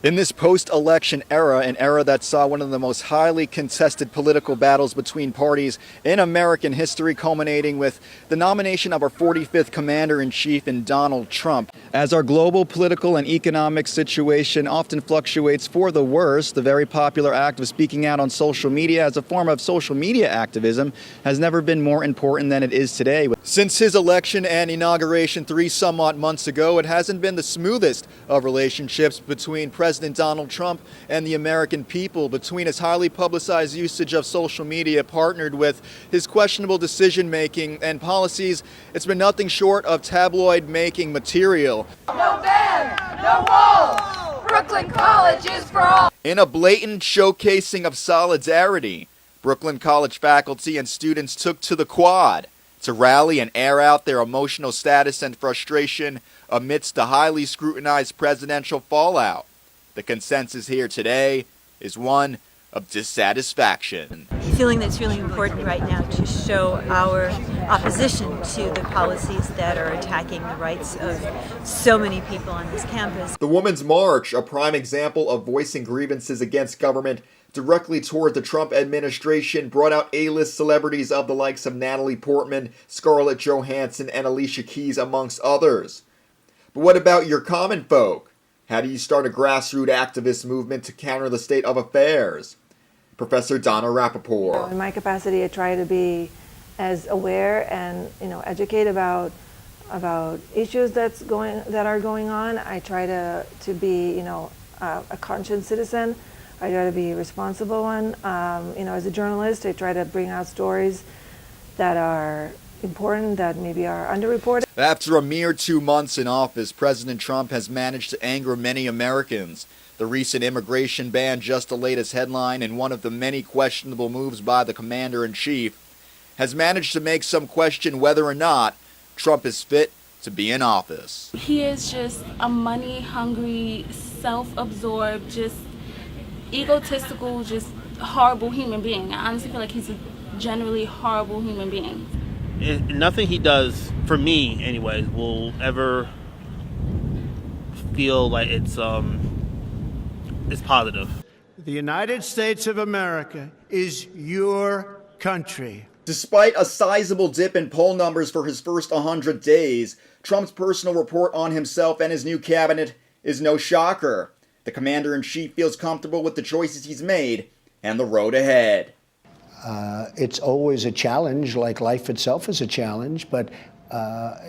In this post-election era, an era that saw one of the most highly contested political battles between parties in American history, culminating with the nomination of our 45th Commander-in-Chief in Donald Trump. As our global political and economic situation often fluctuates for the worse, the very popular act of speaking out on social media as a form of social media activism has never been more important than it is today. Since his election and inauguration 3 somewhat months ago, it hasn't been the smoothest of relationships between President Donald Trump and the American people, between his highly publicized usage of social media partnered with his questionable decision-making and policies. It's been nothing short of tabloid-making material. No ban, no walls, Brooklyn College is for all. In a blatant showcasing of solidarity, Brooklyn College faculty and students took to the quad to rally and air out their emotional status and frustration amidst the highly scrutinized presidential fallout. The consensus here today is one of dissatisfaction. Feeling that it's really important right now to show our opposition to the policies that are attacking the rights of so many people on this campus. The Women's March, a prime example of voicing grievances against government directly toward the Trump administration, brought out A-list celebrities of the likes of Natalie Portman, Scarlett Johansson, and Alicia Keys, amongst others. But what about your common folk? How do you start a grassroots activist movement to counter the state of affairs? Professor Donna Rappaport. In my capacity, I try to be as aware and educate about issues that are going on. I try to be a conscious citizen. I try to be a responsible one. As a journalist, I try to bring out stories that are important, that maybe are underreported. After a mere 2 months in office, President Trump has managed to anger many Americans. The recent immigration ban, just the latest headline, and one of the many questionable moves by the Commander-in-Chief, has managed to make some question whether or not Trump is fit to be in office. He is just a money-hungry, self-absorbed, just egotistical, just horrible human being. I honestly feel like he's a generally horrible human being. Nothing he does, for me anyways, will ever feel like it's positive. The United States of America is your country. Despite a sizable dip in poll numbers for his first 100 days, Trump's personal report on himself and his new cabinet is no shocker. The Commander-in-Chief feels comfortable with the choices he's made and the road ahead. It's always a challenge, like life itself is a challenge, but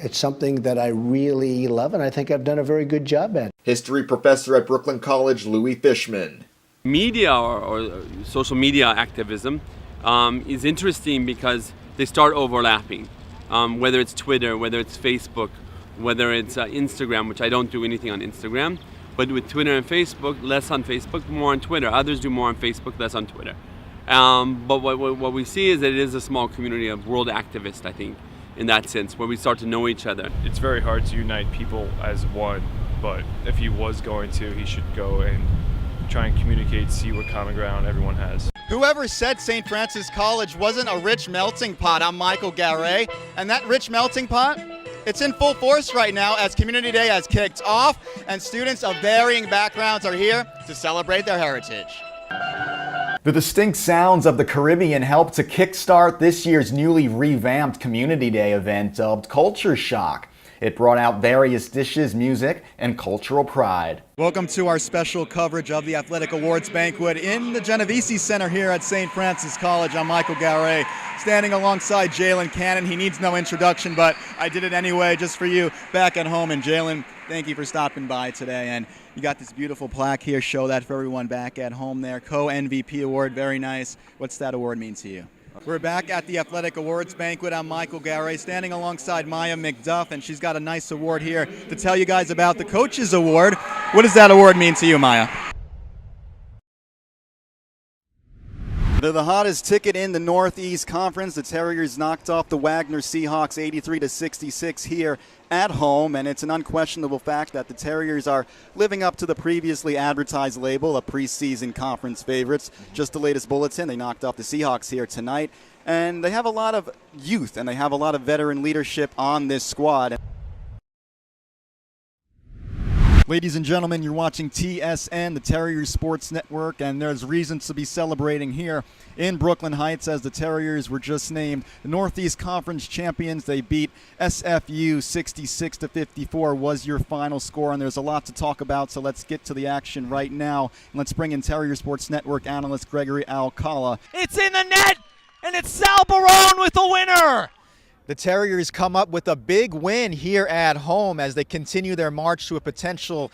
it's something that I really love, and I think I've done a very good job at. History professor at Brooklyn College, Louis Fishman. Media or social media activism is interesting because they start overlapping. Whether it's Twitter, whether it's Facebook, whether it's Instagram, which I don't do anything on Instagram, but with Twitter and Facebook, less on Facebook, more on Twitter. Others do more on Facebook, less on Twitter. But what we see is that it is a small community of world activists, I think, in that sense, where we start to know each other. It's very hard to unite people as one, but if he was going to, he should go and try and communicate, see what common ground everyone has. Whoever said St. Francis College wasn't a rich melting pot? I'm Michael Garay, and that rich melting pot, it's in full force right now as Community Day has kicked off, and students of varying backgrounds are here to celebrate their heritage. The distinct sounds of the Caribbean helped to kickstart this year's newly revamped Community Day event dubbed Culture Shock. It brought out various dishes, music, and cultural pride. Welcome to our special coverage of the Athletic Awards Banquet in the Genovese Center here at St. Francis College. I'm Michael Garay, standing alongside Jalen Cannon. He needs no introduction, but I did it anyway just for you back at home. And Jalen, thank you for stopping by today. And you got this beautiful plaque here. Show that for everyone back at home there. Co-MVP award, very nice. What's that award mean to you? We're back at the Athletic Awards Banquet. I'm Michael Garay, standing alongside Maya McDuff, and she's got a nice award here to tell you guys about the Coaches Award. What does that award mean to you, Maya? They're the hottest ticket in the Northeast Conference. The Terriers knocked off the Wagner Seahawks 83-66 here at home, and it's an unquestionable fact that the Terriers are living up to the previously advertised label of preseason conference favorites. Just the latest bulletin, they knocked off the Seahawks here tonight, and they have a lot of youth and they have a lot of veteran leadership on this squad. Ladies and gentlemen, you're watching TSN, the Terriers Sports Network, and there's reasons to be celebrating here in Brooklyn Heights as the Terriers were just named the Northeast Conference champions. They beat SFU 66-54 was your final score, and there's a lot to talk about, so let's get to the action right now. And let's bring in Terriers Sports Network analyst Gregory Alcala. It's in the net, and it's Sal Barone with the winner. The Terriers come up with a big win here at home as they continue their march to a potential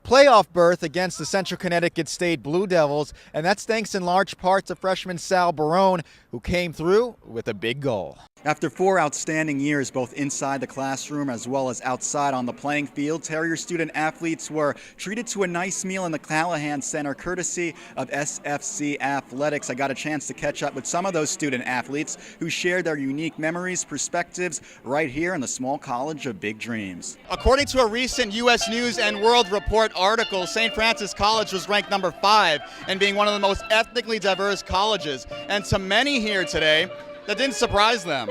playoff berth against the Central Connecticut State Blue Devils, and that's thanks in large part to freshman Sal Barone, who came through with a big goal. After 4 outstanding years, both inside the classroom as well as outside on the playing field, Terrier student athletes were treated to a nice meal in the Callahan Center, courtesy of SFC Athletics. I got a chance to catch up with some of those student athletes who shared their unique memories, perspectives, right here in the small college of big dreams. According to a recent U.S. News and World Report article, St. Francis College was ranked number 5 and being one of the most ethnically diverse colleges. And to many here today, that didn't surprise them.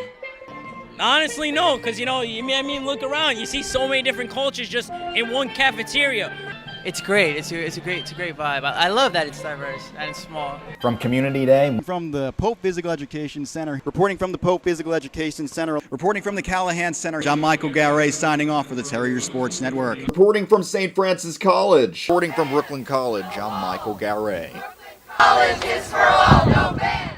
Honestly, no, because, look around. You see so many different cultures just in one cafeteria. It's great. It's a great vibe. I love that it's diverse and it's small. From Community Day, from the Pope Physical Education Center, reporting from the Pope Physical Education Center, reporting from the Callahan Center, I'm Michael Garay signing off for the Terrier Sports Network. Reporting from St. Francis College. Reporting from Brooklyn College, I'm Michael Garay. College is for all, no ban.